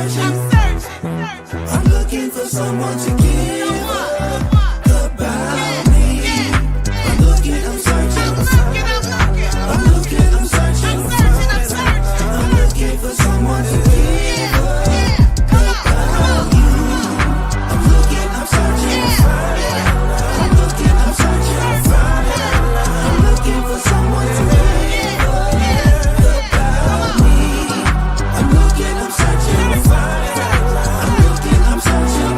searching. I'm looking for someone to give about me. I'm looking, I'm searching. I'm looking, I'm searching. I'm looking for someone to give about you. I'm looking, I'm searching. I'm looking, I'm searching. I'm looking for someone to give about me. I'm looking, I'm searching. I'm looking, I'm searching.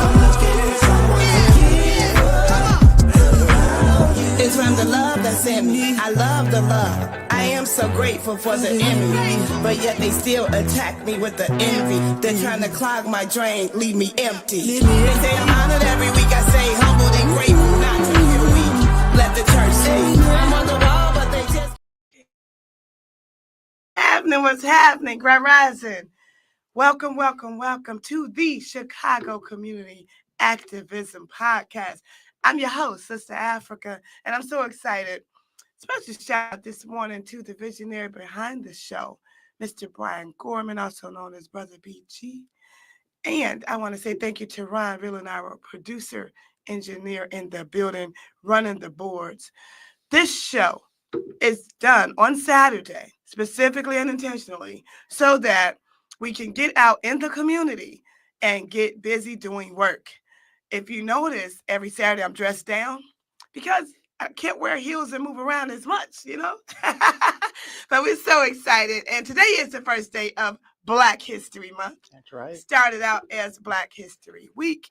I'm looking for someone to give about you. It's from the love that's in me. I love the love. I am so grateful for the enemy, but yet they still attack me with the envy. They're trying to clog my drain, leave me empty. They say I'm honored every week. I say humbled and grateful, not to be weak. Let the church speak. I'm on the wall, but they just What's happening? Grand Rising. Welcome to the Chicago Community Activism Podcast. I'm your host, Sista Afrika, and I'm so excited. Special shout out this morning to the visionary behind the show, Mr. Brian Gorman, also known as Brother BG. And I want to say thank you to Ron Villan, our producer, engineer in the building, running the boards. This show is done on Saturday, specifically and intentionally, so that we can get out in the community and get busy doing work. If you notice, every Saturday I'm dressed down because I can't wear heels and move around as much, But we're so excited. And today is the first day of Black History Month. That's right. Started out as Black History Week.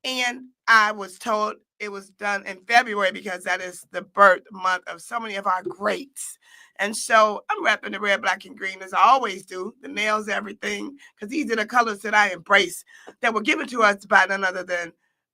And I was told it was done in February because that is the birth month of so many of our greats. And so I'm repping the red, black, and green as I always do, the nails, everything, because these are the colors that I embrace that were given to us by none other than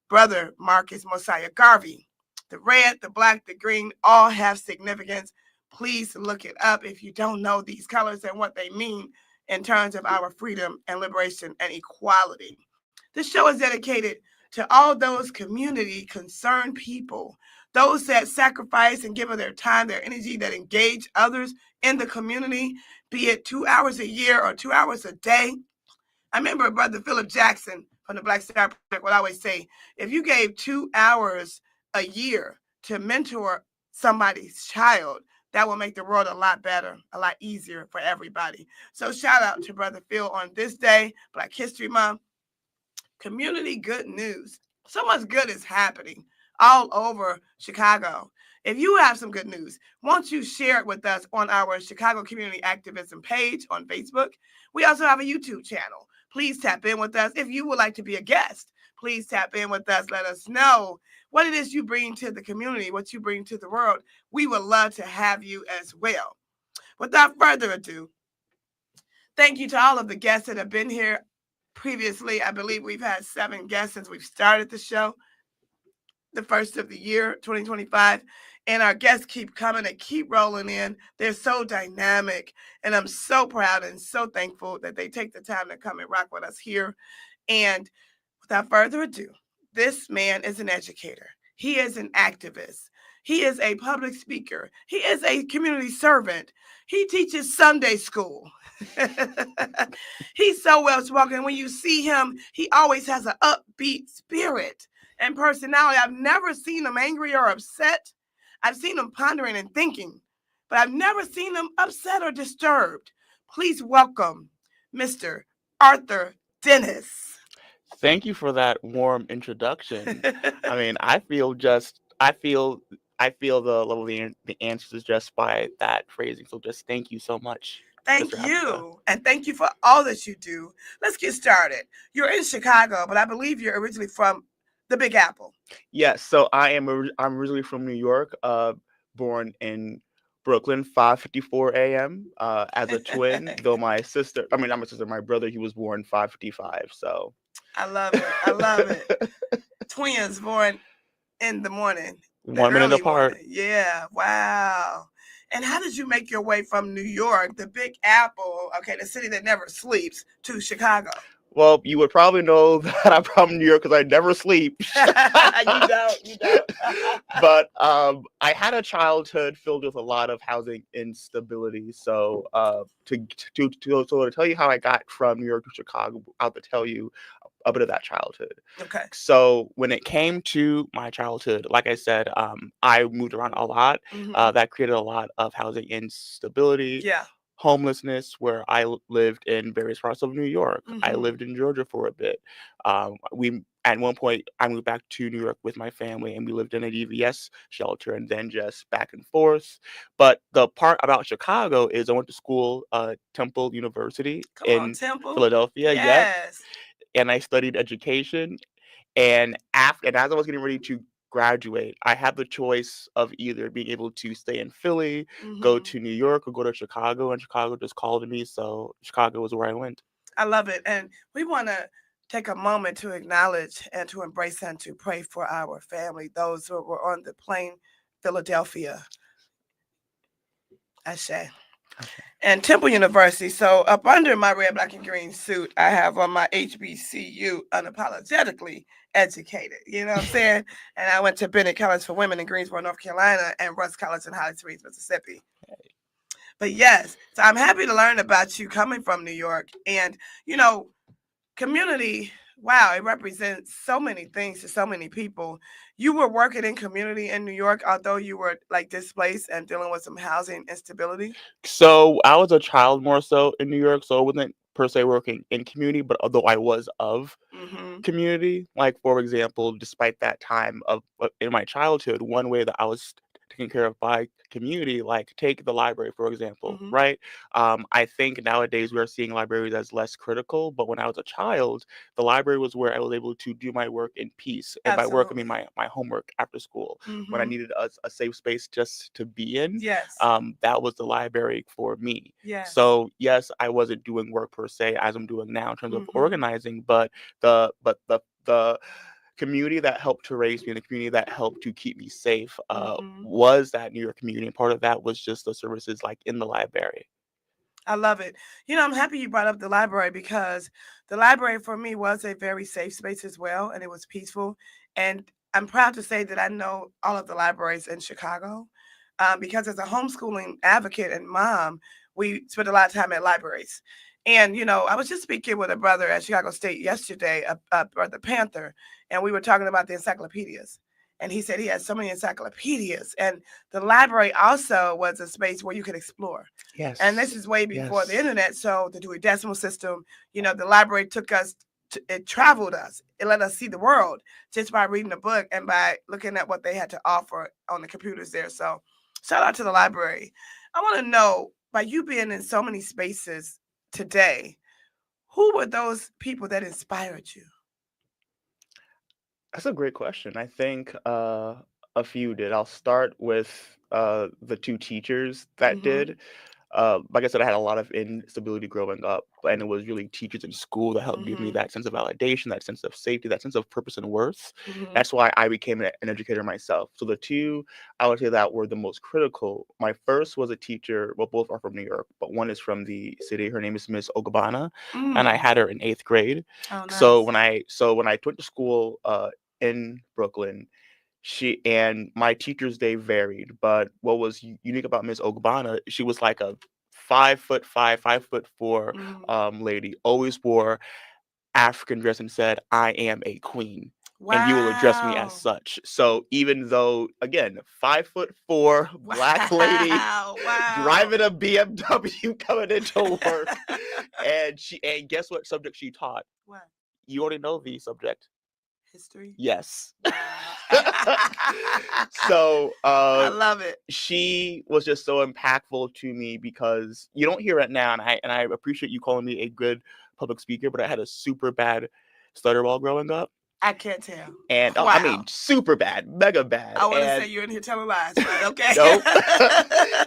Brother Marcus Mosiah Garvey. The red, the black, the green all have significance. Please look it up if you don't know these colors and what they mean in terms of our freedom and liberation and equality. This show is dedicated to all those community concerned people, those that sacrifice and give of their time, their energy, that engage others in the community, be it 2 hours a year or 2 hours a day. I remember Brother Philip Jackson from the Black Star Project would always say, if you gave 2 hours a year to mentor somebody's child, that will make the world a lot better, a lot easier for everybody. So shout out to Brother Phil on this day, Black History Month. Community good news. So much good is happening all over Chicago. If you have some good news, won't you share it with us on our Chicago Community Activism page on Facebook? We also have a YouTube channel. Please tap in with us. If you would like to be a guest, please tap in with us. Let us know what it is you bring to the community, what you bring to the world. We would love to have you as well. Without further ado, thank you to all of the guests that have been here previously. I believe we've had 7 guests since we've started the show, the first of the year, 2025. And our guests keep coming and keep rolling in. They're so dynamic. And I'm so proud and so thankful that they take the time to come and rock with us here. And without further ado, this man is an educator. He is an activist. He is a public speaker. He is a community servant. He teaches Sunday school. He's so well spoken. When you see him, he always has an upbeat spirit and personality. I've never seen him angry or upset. I've seen him pondering and thinking, but I've never seen him upset or disturbed. Please welcome Mr. Arthur Dennis. Thank you for that warm introduction. I mean, I feel the level of the answers just by that phrasing. So just thank you so much. Thank you. And thank you for all that you do. Let's get started. You're in Chicago, but I believe you're originally from the Big Apple. Yes. So I'm originally from New York, born in Brooklyn, 5:54 a.m. As a twin, though my brother, he was born 5:55. So I love it. I love it. Twins born in the morning. 1 minute apart. Morning. Yeah. Wow. And how did you make your way from New York, the Big Apple, okay, the city that never sleeps, to Chicago? Well, you would probably know that I'm from New York because I never sleep. You don't. But I had a childhood filled with a lot of housing instability. So to tell you how I got from New York to Chicago, I'll have to tell you a bit of that childhood. Okay. So when it came to my childhood, like I said, I moved around a lot. Mhm. That created a lot of housing instability, Yeah. homelessness, where I lived in various parts of New York. I Mhm. lived in Georgia for a bit. We At one point I moved back to New York with my family, and we lived in a DVS shelter, and then just back and forth. But the part about Chicago is I went to school, Temple University Come on, in Temple. Philadelphia. Yep, Yes. and I studied education. And as I was getting ready to graduate, I had the choice of either being able to stay in Philly, go Mhm. to New York, or go to Chicago. And Chicago just called me, so Chicago was where I went. I love it. And we want to take a moment to acknowledge and to embrace and to pray for our family, those who were on the plane, Philadelphia. Ashe. And Temple University. So up under my red, black, and green suit, I have on my HBCU unapologetically educated. You know what I'm saying? And I went to Bennett College for Women in Greensboro, North Carolina, and Russ College in Holly Springs, Mississippi. But yes, so I'm happy to learn about you coming from New York. And, you know, community, wow, it represents so many things to so many people. You were working in community in New York, although you were like displaced and dealing with some housing instability. So I was a child more so in New York, so I wasn't per se working in community, but although I was of Mm-hmm. community, like for example, despite that time of in my childhood, one way that I was taken care of by community, like take the library for example, Mm-hmm. right? I think nowadays we are seeing libraries as less critical, but when I was a child, the library was where I was able to do my work in peace, and by work I mean Absolutely. my homework after school. When I Mm-hmm. needed a safe space just to be in, Yes. that was the library for me. Yes. So yes, I wasn't doing work per se as I'm doing now in terms of Mm-hmm. organizing, but the community that helped to raise me and the community that helped to keep me safe Mm-hmm. was that New York community. And part of that was just the services like in the library. I love it. You know, I'm happy you brought up the library because the library for me was a very safe space as well, and it was peaceful. And I'm proud to say that I know all of the libraries in Chicago because as a homeschooling advocate and mom, we spent a lot of time at libraries. And, you know, I was just speaking with a brother at Chicago State yesterday, Brother Panther, and we were talking about the encyclopedias. And he said he had so many encyclopedias. And the library also was a space where you could explore. And this Yes. is way before the Yes. internet. So the Dewey Decimal System, you know, the library took us, it traveled us. It let us see the world just by reading a book and by looking at what they had to offer on the computers there. So shout out to the library. I want to know, by you being in so many spaces today, who were those people that inspired you? That's a great question. I think a few did. I'll start with the two teachers that Mm-hmm. did. Like I said, I had a lot of instability growing up, and it was really teachers in school that helped give me Mm-hmm. that sense of validation, that sense of safety, that sense of purpose and worth. Mm-hmm. That's why I became an educator myself. So the two I would say that were the most critical. My first was a teacher. Well, both are from New York, but one is from the city. Her name is Miss Ogabana, and I Mm. had her in 8th grade. Oh, So nice. when I went to school in Brooklyn, she and my teachers they varied, but what was unique about Miss Ogbana, she was like a 5'5", 5'4" Mm. lady. Always wore African dress and said, "I am a queen." And you will address me as Wow. such. So even though, again, 5'4" black lady Wow. Wow. driving a BMW coming into work, and guess what subject she taught? What? You already know the subject. History? Yes. Wow. So I love it. she was just so impactful to me because you don't hear it now, and I appreciate you calling me a good public speaker, but I had a super bad stutter while growing up, I can't tell. and I Wow. mean super bad, mega bad, I want to say and you're in here telling lies, but okay. nope.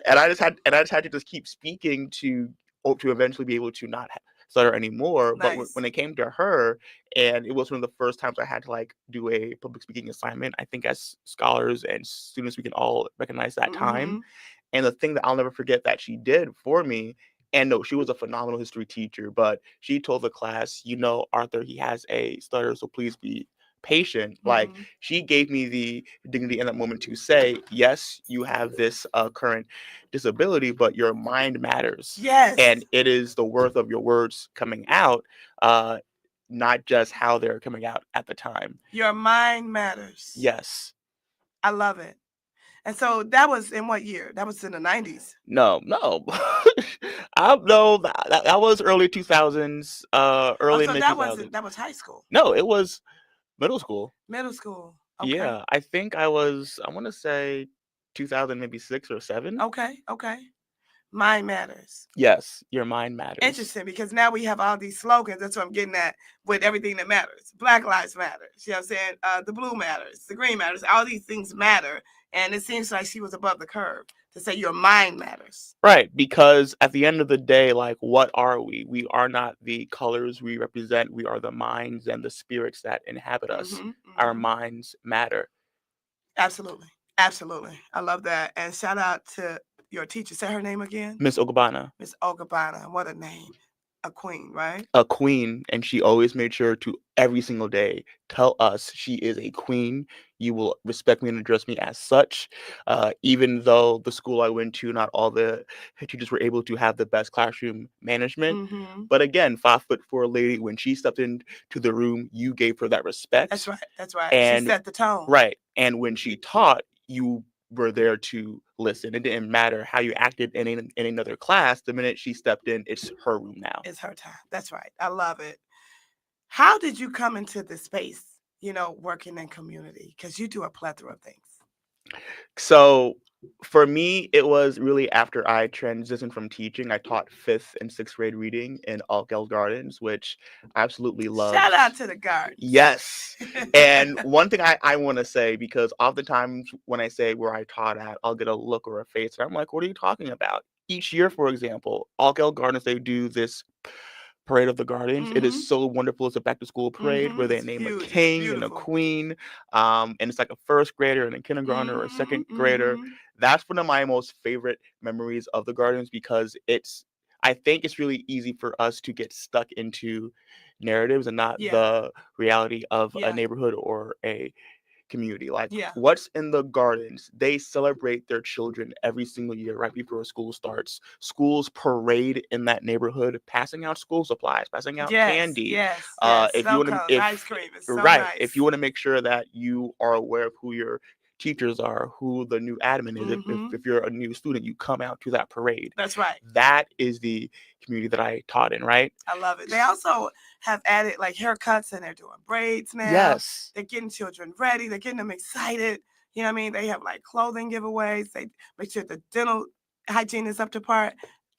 and I just had to keep speaking to eventually be able to not stutter anymore. But Nice. when it came to her, and it was one of the first times I had to like do a public speaking assignment. I think as scholars and students, we can all recognize that time. Mm-hmm. And the thing that I'll never forget that she did for me And no, she was a phenomenal history teacher, but she told the class, Arthur, he has a stutter, so please be patient. Like, Mhm. she gave me the dignity in that moment to say, yes, you have this current disability, but your mind matters. Yes. And it is the worth of your words coming out, not just how they're coming out at the time. Your mind matters. Yes. I love it. And so that was in what year? That was in the 90s. No. I know that was early 2000s, early So mid that wasn't 2000s. that was high school. No, it was middle school. Middle school. Okay. Yeah, I think I want to say 2000, maybe 6 or 7. Okay. Mind matters. Yes, your mind matters. Interesting, because now we have all these slogans. That's what I'm getting at with everything that matters. Black lives matter. You know what I'm saying? The blue matters. The green matters. All these things matter. And it seems like she was above the curve to say your mind matters. Right, because at the end of the day, like, what are we? We are not the colors we represent. We are the minds and the spirits that inhabit us. Our minds matter. Absolutely. I love that. And shout out to your teacher. Say her name again. Miss Ogabana. Miss Ogabana. What a name. A queen, right? A queen, and she always made sure to every single day tell us she is a queen. You will respect me and address me as such. Even though the school I went to, not all the teachers were able to have the best classroom management. But again, 5'4" lady, when she stepped into the room, you gave her that respect. That's right. And she set the tone. Right. And when she taught, you were there to listen. It didn't matter how you acted in another class. The minute she stepped in, it's her room now. It's her time. That's right. I love it. How did you come into this space, working in community? Because you do a plethora of things. So for me, it was really after I transitioned from teaching. I taught 5th and 6th grade reading in Alkel Gardens, which I absolutely love. Shout out to the gardens. Yes. And one thing I want to say, because oftentimes when I say where I taught at, I'll get a look or a face. And I'm like, what are you talking about? Each year, for example, Alkel Gardens, they do this Parade of the Gardens. It is so wonderful. It's a back to school parade where they It's name huge. a It's king and a beautiful. queen. And it's like a first grader and a kindergartner or a second grader. That's one of my most favorite memories of the gardens, because I think it's really easy for us to get stuck into narratives and not the reality of a neighborhood or a community. Like, what's in the gardens? They celebrate their children every single year right before school starts. Schools parade in that neighborhood, passing out school supplies, passing out candy. Yes. If you want to, ice cream is so right, nice. if you want to make sure that you are aware of who your teachers are, who the new admin is. If you're a new student, you come out to that parade. That's right. That is the community that I taught in, right? I love it. They also have added like haircuts, and they're doing braids now. Yes. They're getting children ready. They're getting them excited. You know what I mean? They have like clothing giveaways. They make sure the dental hygiene is up to par.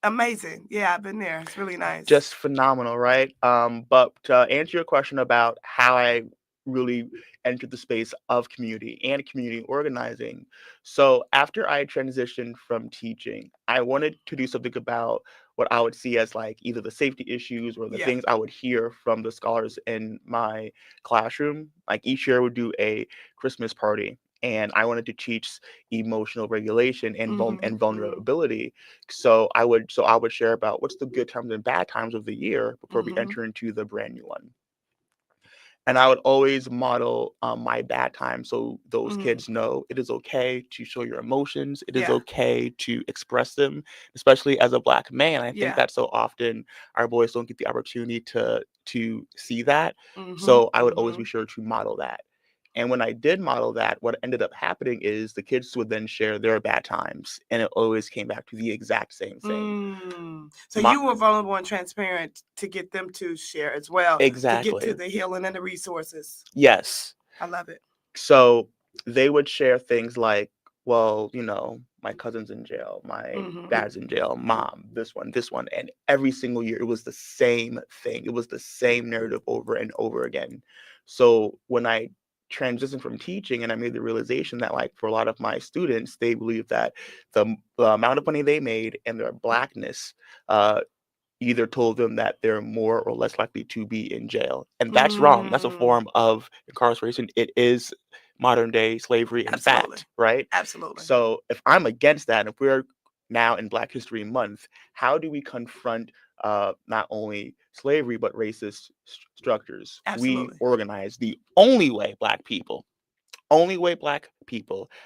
Amazing. Yeah, I've been there. It's really nice. Just phenomenal, right? But to answer your question about how I really entered the space of community and community organizing. So after I transitioned from teaching, I wanted to do something about what I would see as like either the safety issues or the things I would hear from the scholars in my classroom. Like each year I would do a Christmas party, and I wanted to teach emotional regulation and vulnerability. So I would share about what's the good times and bad times of the year before we enter into the brand new one. And I would always model my bad times, so those kids know it is okay to show your emotions. It is okay to express them, especially as a Black man. I think that so often our boys don't get the opportunity to see that. So I would always be sure to model that. And when I did model that, what ended up happening is the kids would then share their bad times, and it always came back to the exact same thing. So you were vulnerable and transparent to get them to share as well. Exactly. To get to the healing and the resources. Yes. I love it. So they would share things like, well, my cousin's in jail, my dad's in jail, mom, this one. And every single year, it was the same thing. It was the same narrative over and over again. So when I transitioned from teaching, and I made the realization that, like, for a lot of my students, they believe that the amount of money they made and their Blackness either told them that they're more or less likely to be in jail. And that's wrong. That's a form of incarceration. It is modern day slavery, in fact, right? Absolutely. So if I'm against that, if we're now in Black History Month, how do we confront not only slavery but racist structures? We Absolutely. organize. The only way Black people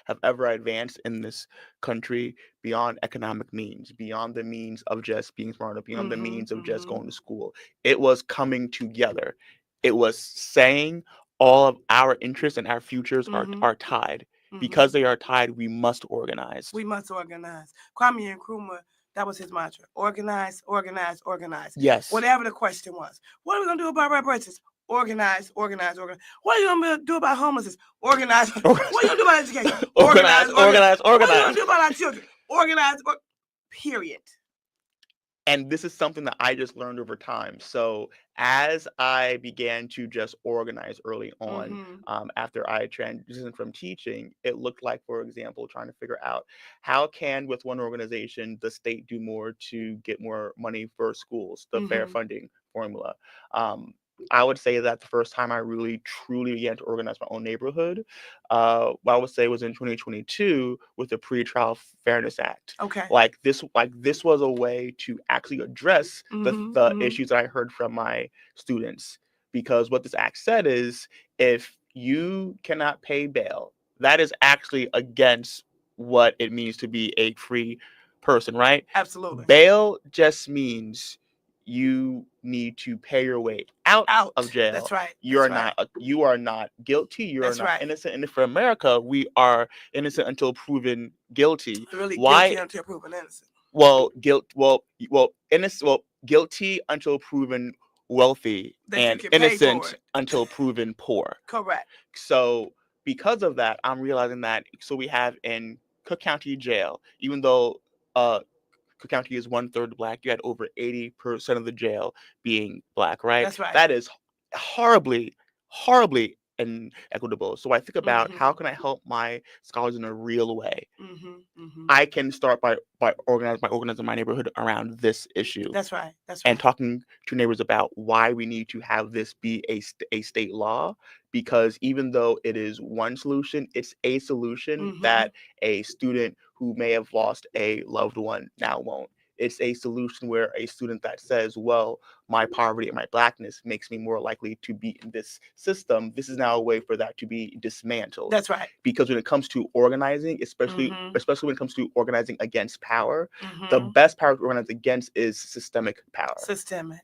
have ever advanced in this country beyond economic means, beyond the means of just being smarter, beyond the means of just going to school. It was coming together. It was saying all of our interests and our futures are tied. Because they are tied, we must organize. We must organize. Kwame Nkrumah, that was his mantra. Organize, organize, organize. Yes. Whatever the question was. What are we going to do about reparations? Organize, organize, organize. What are you going to do about homelessness? Organize. What are you going to do about education? Organize, organize, What are you organize. going to do about our children? Organize. Period. And this is something that I just learned over time. So as I began to just organize early on, after I transitioned from teaching, it looked like, for example, trying to figure out how can, with one organization, the state do more to get more money for schools, the fair funding formula. I would say that the first time I really truly began to organize my own neighborhood, I would say was in 2022 with the Pretrial Fairness Act. Okay. Like this was a way to actually address the issues that I heard from my students. Because what this act said is, if you cannot pay bail, that is actually against what it means to be a free person, right? Absolutely. Bail just means you need to pay your way out of jail. That's right. You are not guilty. You are That's not right. innocent. And for America, we are innocent until proven guilty. Really Why? guilty until proven innocent. Guilty until proven wealthy, That you and can pay for innocent it. until proven poor. Correct. So because of that, I'm realizing that. So we have in Cook County Jail, even though Cook County is 1/3 Black, you had over 80% of the jail being Black, right? That's right. That is horribly, horribly inequitable. So I think about how can I help my scholars in a real way. I can start by organizing my neighborhood around this issue. That's right. That's right. And talking to neighbors about why we need to have this be a state law, because even though it is one solution, it's a solution that a student who may have lost a loved one now won't. It's a solution where a student that says, well, my poverty and my Blackness makes me more likely to be in this system. This is now a way for that to be dismantled. That's right. Because when it comes to organizing, especially when it comes to organizing against power, the best power to organize against is systemic power. Systemic.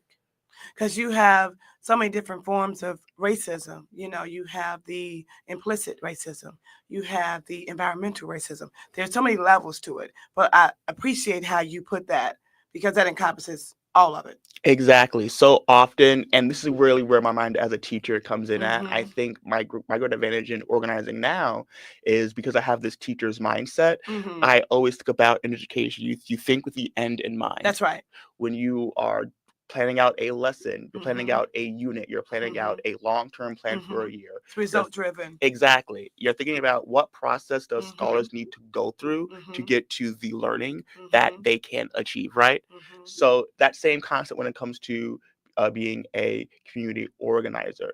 Because you have so many different forms of racism. You know, you have the implicit racism. You have the environmental racism. There's so many levels to it. But I appreciate how you put that, because that encompasses all of it. Exactly. So often, and this is really where my mind as a teacher comes in at. I think my great advantage in organizing now is because I have this teacher's mindset. I always think about in education, you think with the end in mind. That's right. When you are planning out a lesson, you're planning out a unit, you're planning out a long-term plan for a year. It's result-driven. Exactly. You're thinking about what process does scholars need to go through to get to the learning that they can achieve, right? So that same concept when it comes to being a community organizer.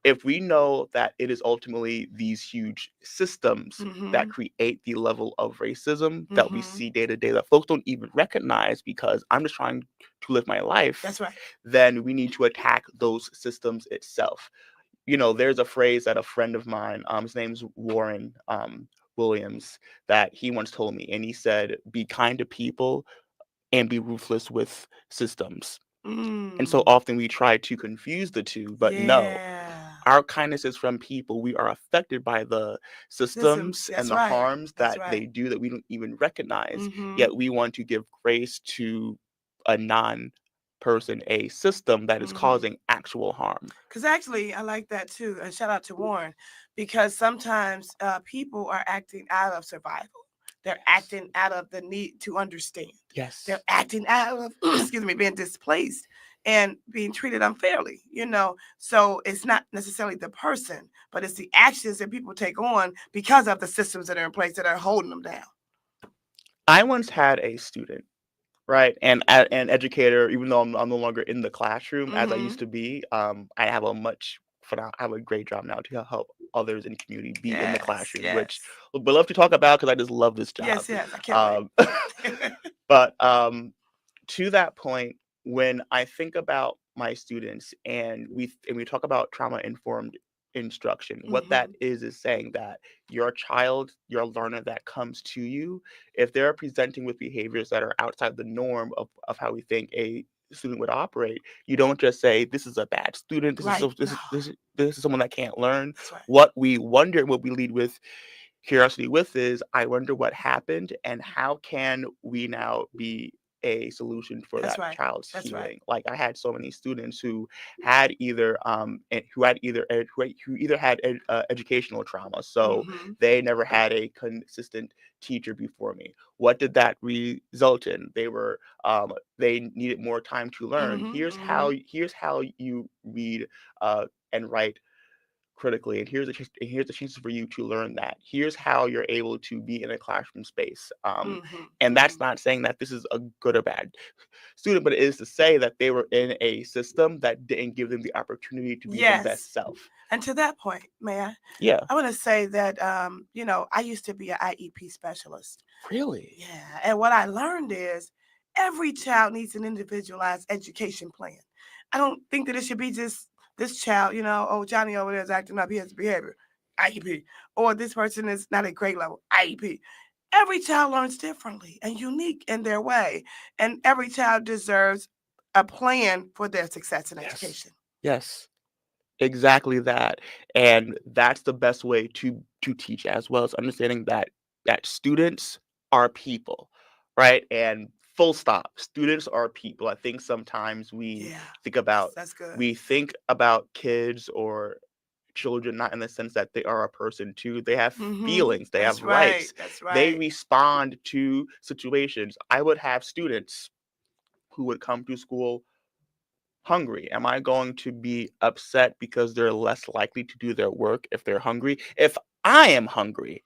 If we know that it is ultimately these huge systems that create the level of racism that we see day to day that folks don't even recognize because I'm just trying to live my life. That's right. Then we need to attack those systems itself. You know, there's a phrase that a friend of mine, his name's Warren Williams, that he once told me, and he said, "Be kind to people and be ruthless with systems." And so often we try to confuse the two, but no, our kindness is from people. We are affected by the systems and the harms that they do that we don't even recognize. Yet we want to give grace to a non-person, a system that is causing actual harm. Because actually, I like that too. And shout out to Warren, because sometimes people are acting out of survival. They're acting out of the need to understand. Yes. They're acting out of, being displaced and being treated unfairly, you know. So it's not necessarily the person, but it's the actions that people take on because of the systems that are in place that are holding them down. I once had a student, right, and an educator, even though I'm no longer in the classroom as I used to be, I have a much I have a great job now to help others in the community be in the Yes, classroom, which yes. we love to talk about because I just love this job. Yes, I can't Um, wait. but to that point, when I think about my students and we talk about trauma informed instruction, what that is saying that your child, your learner that comes to you, if they're presenting with behaviors that are outside the norm of how we think a student would operate, you don't just say this is a bad student, this is Right. so, this is someone that can't learn. That's right. What we wonder, what we lead with curiosity with is, I wonder what happened and how can we now be a solution for That's that right. child's That's right. healing. Like, I had so many students who had either who either had educational trauma, so they never had a consistent teacher before me. What did that result in? They needed more time to learn. Here's how you read and write critically, and here's the chances for you to learn that. Here's how you're able to be in a classroom space. And that's not saying that this is a good or bad student, but it is to say that they were in a system that didn't give them the opportunity to be their Yes. best self. And to that point, may I? Yeah. I want to say that, I used to be an IEP specialist. Really? Yeah. And what I learned is every child needs an individualized education plan. I don't think that it should be just this child, oh, Johnny over there is acting up, he has behavior, IEP. Or this person is not at grade level, IEP. Every child learns differently and unique in their way. And every child deserves a plan for their success in education. Yes. Exactly that. And that's the best way to teach, as well as understanding that students are people, right? And full stop. Students are people. I think sometimes we Yeah. think about That's good. we think about kids or children not in the sense that they are a person too. They have feelings, they That's have right. rights. That's They right. respond to situations. I would have students who would come to school hungry. Am I going to be upset because they're less likely to do their work if they're hungry? If I am hungry,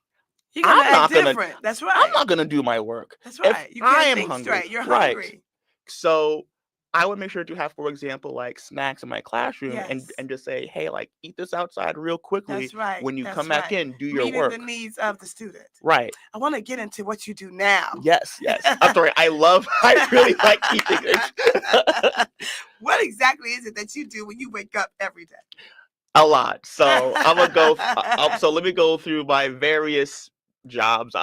You're gonna I'm not act gonna different. That's I'm right. not gonna do my work. That's If right. You I can't am think hungry, straight. You're right? hungry. So I would make sure to have, for example, like snacks in my classroom Yes. and just say, hey, like eat this outside real quickly. That's right. When you That's come back right. in, do your Meeting the work. needs of the student. Right. I want to get into what you do now. Yes. I'm sorry. I really like teaching it. What exactly is it that you do when you wake up every day? A lot. So I'm gonna go. So let me go through my various jobs.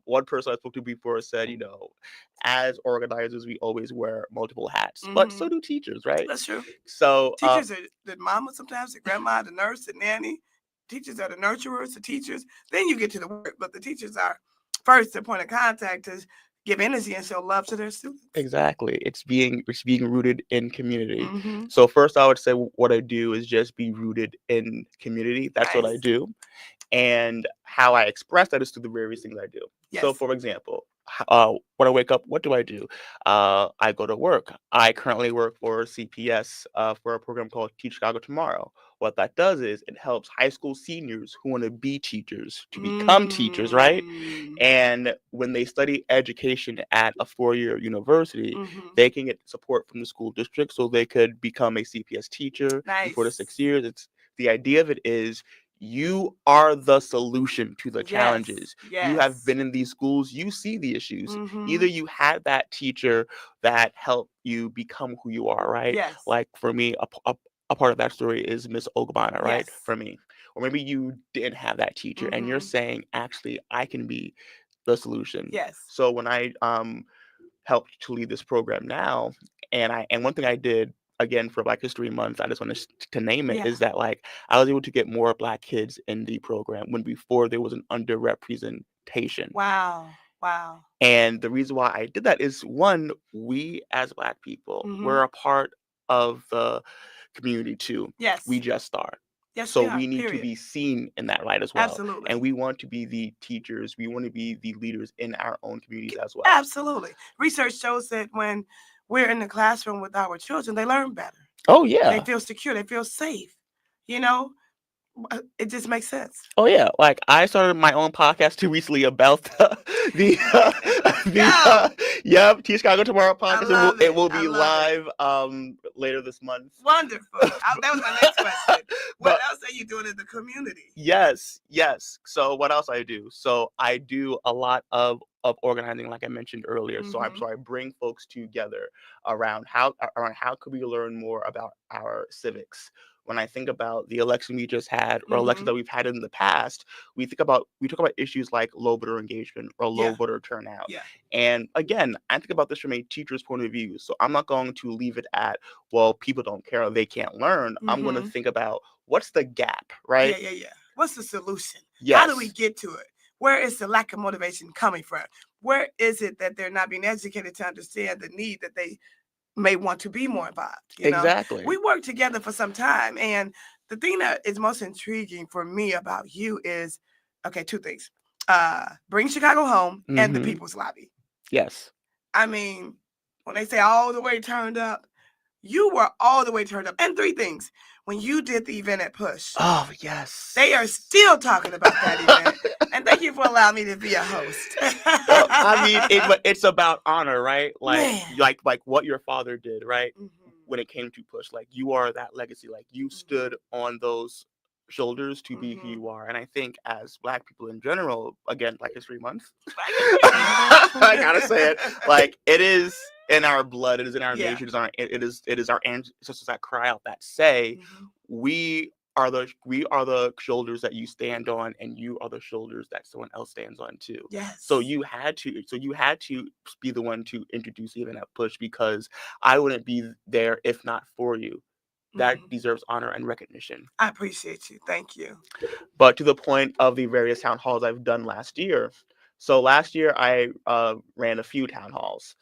One person I spoke to before said, as organizers, we always wear multiple hats, but so do teachers, right? That's true. So Teachers are the mama sometimes, the grandma, the nurse, the nanny. Teachers are the nurturers, the teachers. Then you get to the work, but the teachers are first the point of contact to give energy and show love to their students. exactly, it's being rooted in community. So first, I would say what I do is just be rooted in community. That's what I Nice. do. And how I express that is through the various things I do. So, Yes. for example, when I wake up, what do? I go to work. I currently work for CPS for a program called Teach Chicago Tomorrow. What that does is it helps high school seniors who want to be teachers to become teachers, right? And when they study education at a four-year university, they can get support from the school district so they could become a CPS teacher in 4 to 6 years. It's the idea of it is you are the solution to the challenges. You have been in these schools, you see the issues. Either you had that teacher that helped you become who you are, right? Yes. Like for me, a part of that story is Miss Ogbana, right? Yes. For me. Or maybe you didn't have that teacher and you're saying, actually, I can be the solution. Yes. So when I helped to lead this program now, and one thing I did again for Black History Month, I just want to name it, is that like I was able to get more Black kids in the program when before there was an underrepresentation. Wow. And the reason why I did that is, one, we as Black people, we're a part of the community too. Yes. We just are. Yes, So we are, we need to period. be seen in that light as well. Absolutely. And we want to be the teachers. We want to be the leaders in our own communities as well. Absolutely. Research shows that when we're in the classroom with our children, they learn better. Oh, yeah. They feel secure. They feel safe. It just makes sense. Oh yeah, like I started my own podcast too recently about the Yo, yep, T Chicago Tomorrow I podcast. love It it. will I be love it. live later this month. Wonderful. That was my next question. What But else are you doing in the community? yes, yes. So what else I do? So I do a lot of organizing, like I mentioned earlier. Mm-hmm. So I bring folks together around how could we learn more about our civics. When I think about the election we just had or elections Mm-hmm. that we've had in the past, we talk about issues like low voter engagement or low Yeah. voter turnout. Yeah. And again, I think about this from a teacher's point of view. So I'm not going to leave it at, well, people don't care or they can't learn. I'm going to Mm-hmm. think about what's the gap, Yeah, right? yeah, yeah. What's the solution? How do we Yes. get to it? Where is the lack of motivation coming from? Where is it that they're not being educated to understand the need that they may want to be more involved? Exactly. We worked together for some time, and the thing that is most intriguing for me about you is, okay, two things: Bring Chicago Home and the Mhm. People's Lobby. Yes. I mean, when they say all the way turned up, you were all the way turned up. And three things: when you did the event at Push, Oh, yes. they are still talking about that event. And thank you for allowing me to be a host. Well, I mean, but it's about honor, right? Man. Like what your father did, right? Mhm. When it came to Push, like you are that legacy. Like you stood on those shoulders to be who Mhm. you are. And I think as Black people in general, again, Black History Month, I gotta say it, like it is in our blood, it is in our Yeah. nature, it is our ancestors that cry out, that say, Mhm. we are the shoulders that you stand on, and you are the shoulders that someone else stands on too. Yes. So you had to be the one to introduce even that Push, because I wouldn't be there if not for you. That Mhm. deserves honor and recognition. I appreciate you. Thank you. But to the point of the various town halls I've done last year. So last year I ran a few town halls.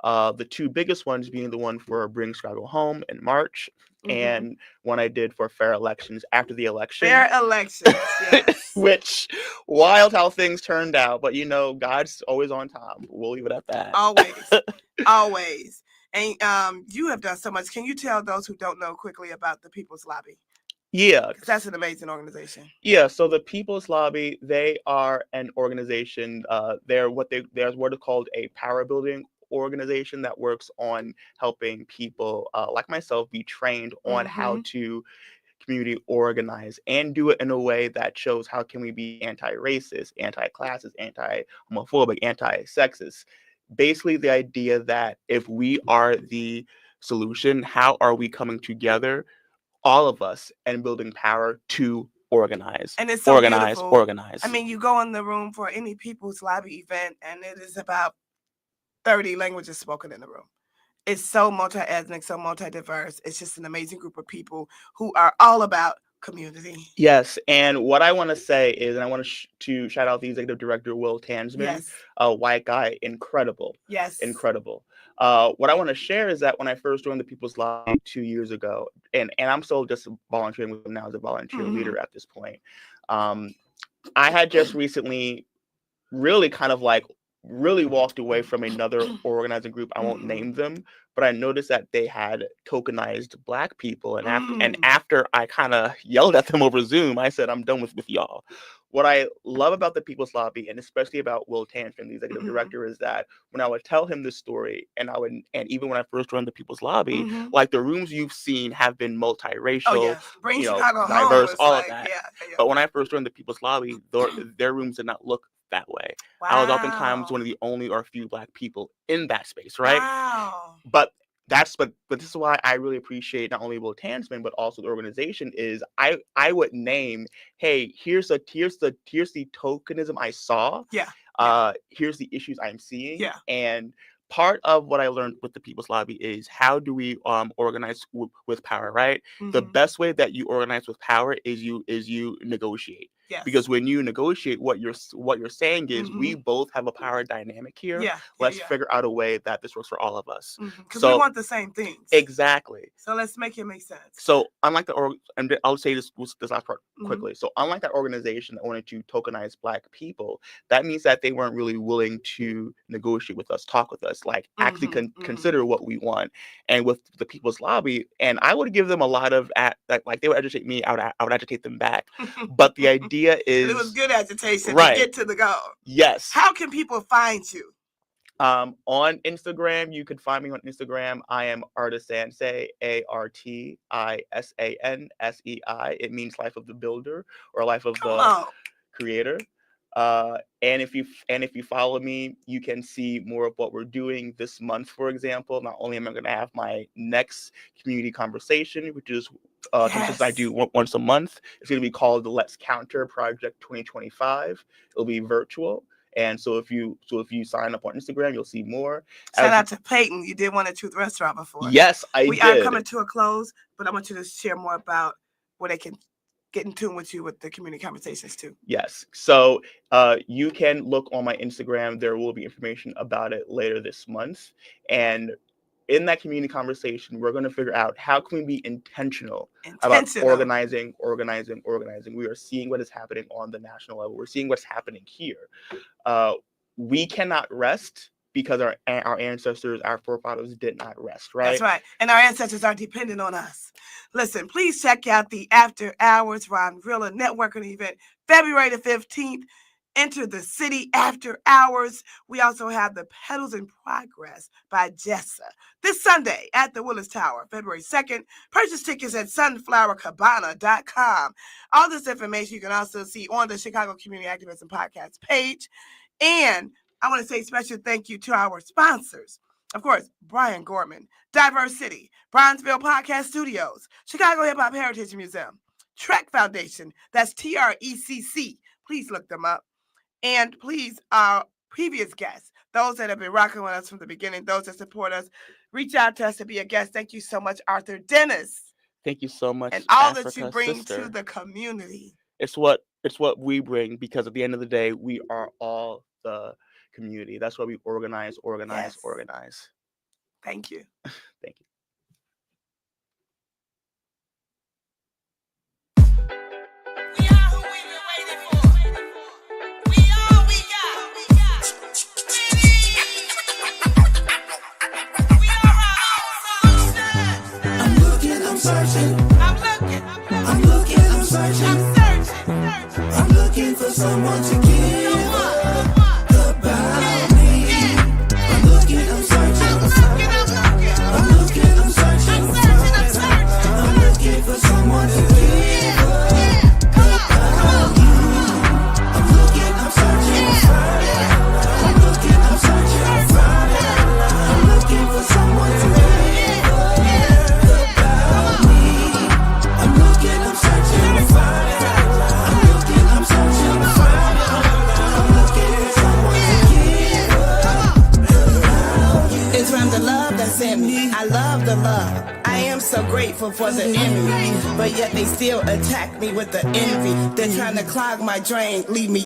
The two biggest ones being the one for Bring Chicago Home in March, Mhm. and one I did for fair elections after the election. Fair elections. Yes. Which, wild how things turned out, but God's always on time. We'll leave it at that. Always. Always. And you have done so much. Can you tell those who don't know quickly about the People's Lobby? Yeah. Because that's an amazing organization. Yeah, so the People's Lobby, they are an organization. They're what is called a power building organization that works on helping people like myself be trained on how Mhm. to community organize and do it in a way that shows how can we be anti-racist, anti-classist, anti-homophobic, anti-sexist. Basically, the idea that if we are the solution, how are we coming together, all of us, and building power to organize, And it's so organize, beautiful. organize. I mean, you go in the room for any People's Lobby event, and it is about 30 languages spoken in the room. It's so multi-ethnic, so multi-diverse. It's just an amazing group of people who are all about community. Yes, and what I want to say is, and I want to shout out the executive director, Will Tansman, Yes. a white guy, incredible, Yes. incredible. What I want to share is that when I first joined the People's Lobby 2 years ago, and I'm still just volunteering with them now as a volunteer Mhm. leader at this point, I had just recently really kind of like really walked away from another organizing group. I won't name them, but I noticed that they had tokenized Black people, and after I kind of yelled at them over Zoom, I said, I'm done with y'all. What I love about the People's Lobby, and especially about Will Tansman, the executive director, is that when I would tell him this story, and even when I first joined the People's Lobby, like the rooms you've seen have been multiracial, Oh, yes. Bring Chicago Home diverse, was all like, of that. yeah. But when I first joined the People's Lobby, their rooms did not look that way. I was oftentimes Wow. one of the only or few Black people in that space, right? Wow. But this is why I really appreciate not only Will Tansman but also the organization. Is I would name, hey, here's the tokenism I saw. Yeah. Here's the issues I'm seeing. Yeah. And part of what I learned with the People's Lobby is how do we organize with power, right? The Mhm. best way that you organize with power is you negotiate. Yes. Because when you negotiate, what you're saying is we both have a power dynamic here. Yeah. Let's figure out a way that this works for all of us. Because we want the same things. Exactly. So let's make it make sense. So unlike and I'll say this last part quickly. So unlike that organization that wanted to tokenize Black people, that means that they weren't really willing to negotiate with us, talk with us, like actually consider what we want. And with the People's Lobby, and I would give them a lot of like they would agitate me, I would agitate them back. But the idea is it was good agitation right. to get to the goal. Yes. How can people find you? On Instagram, you can find me on Instagram. I am Artisansei, ARTISANSEI. It means life of the builder or life of the creator. And if you follow me, you can see more of what we're doing this month. For example, not only am I going to have my next community conversation, which is something I do once a month. It's going to be called the Let's Counter Project 2025. It'll be virtual. And so if you sign up on Instagram, you'll see more. Shout out to Peyton. You did One and Truth Restaurant before. Yes, We are coming to a close, but I want you to share more about where they can get in tune with you with the community conversations too. Yes. So you can look on my Instagram. There will be information about it later this month. And in that community conversation, we're going to figure out how can we be intentional about organizing. We are seeing what is happening on the national level. We're seeing what's happening here. We cannot rest because our ancestors, our forefathers did not rest, right? That's right. And our ancestors are dependent on us. Listen, please check out the After Hours Ron Rilla networking event, February the 15th. Enter the city after hours. We also have the Petals in Progress by Jessa this Sunday at the Willis Tower, February 2nd. Purchase tickets at sunflowercabana.com. All this information you can also see on the Chicago Community Activism Podcast page. And I want to say special thank you to our sponsors. Of course, Brian Gorman, Diverse City, Bronzeville Podcast Studios, Chicago Hip Hop Heritage Museum, Trek Foundation, that's TRECC. Please look them up. And please, our previous guests, those that have been rocking with us from the beginning, those that support us, reach out to us to be a guest. Thank you so much, Arthur Dennis. Thank you so much. And all that you bring to the community. It's what we bring, because at the end of the day, we are all the community. That's why we organize. Thank you. Thank you. I'm looking for someone to give about me. I'm looking, I'm searching. I'm looking for someone to give about you. I'm looking, I'm searching. I'm looking, I'm searching. I'm looking for someone to give about me. I'm looking, I'm searching. It's from the love that's in me. I love the love. I am so grateful for the enemy, but yet they still attack me with the envy. They're trying to clog my drain, leave me